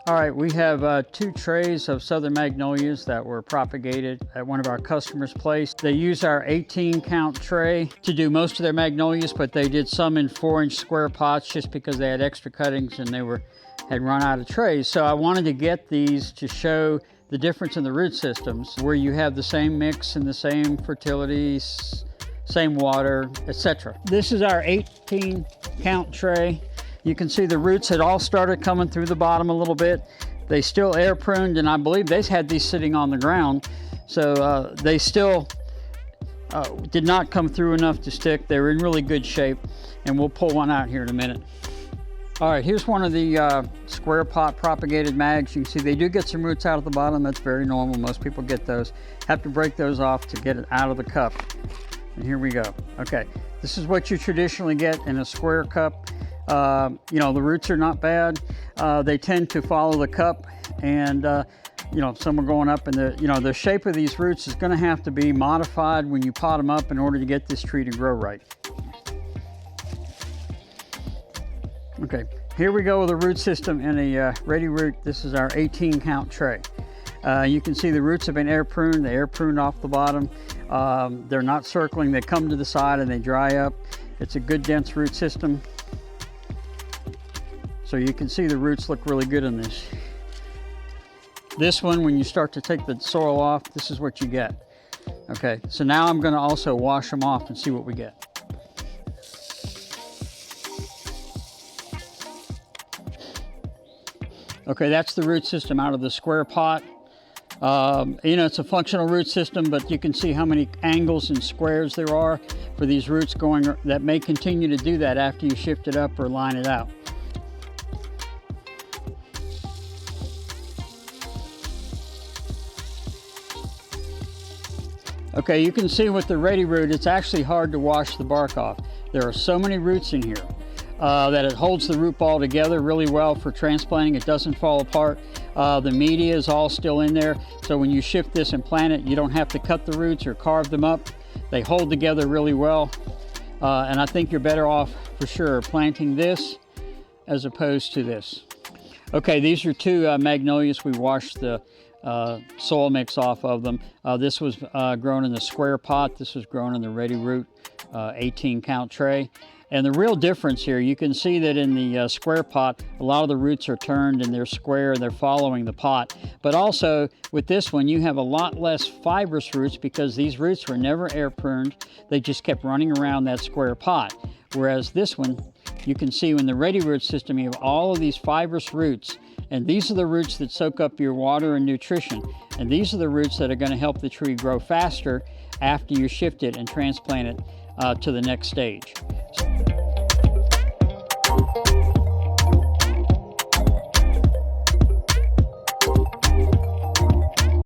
All right, we have 2 trays of Southern Magnolias that were propagated at one of our customers' place. They use our 18 count tray to do most of their magnolias, but they did some in 4-inch square pots just because they had extra cuttings and they had run out of trays. So I wanted to get these to show the difference in the root systems, where you have the same mix and the same fertility, same water, etc. This is our 18 count tray. You can see the roots had all started coming through the bottom a little bit. They still air pruned, and I believe they had these sitting on the ground. So they still did not come through enough to stick. They were in really good shape, and we'll pull one out here in a minute. All right, here's one of the square pot propagated mags. You can see they do get some roots out of the bottom. That's very normal. Most people get those. Have to break those off to get it out of the cup. And here we go. Okay, this is what you traditionally get in a square cup. You know, the roots are not bad. They tend to follow the cup, and you know, some are going up, and the shape of these roots is going to have to be modified when you pot them up in order to get this tree to grow right. Okay, here we go with a root system in a RediRoot. This is our 18 count tray. You can see the roots have been air pruned. They air pruned off the bottom. They're not circling. They come to the side and they dry up. It's a good dense root system. So you can see the roots look really good in this. This one, when you start to take the soil off, this is what you get. Okay, so now I'm going to also wash them off and see what we get. Okay, that's the root system out of the square pot. You know, it's a functional root system, but you can see how many angles and squares there are for these roots going, that may continue to do that after you shift it up or line it out. Okay, you can see with the RediRoot, it's actually hard to wash the bark off. There are so many roots in here that it holds the root ball together really well for transplanting. It doesn't fall apart. The media is all still in there, so when you shift this and plant it, you don't have to cut the roots or carve them up. They hold together really well, and I think you're better off for sure planting this as opposed to this. Okay, these are 2 magnolias. We washed the soil mix off of them. This was grown in the square pot. This was grown in the RediRoot 18 count tray. And the real difference here, you can see that in the square pot, a lot of the roots are turned and they're square and they're following the pot. But also with this one, you have a lot less fibrous roots because these roots were never air pruned. They just kept running around that square pot. Whereas this one, you can see in the RediRoot system, you have all of these fibrous roots. And these are the roots that soak up your water and nutrition. And these are the roots that are going to help the tree grow faster after you shift it and transplant it to the next stage.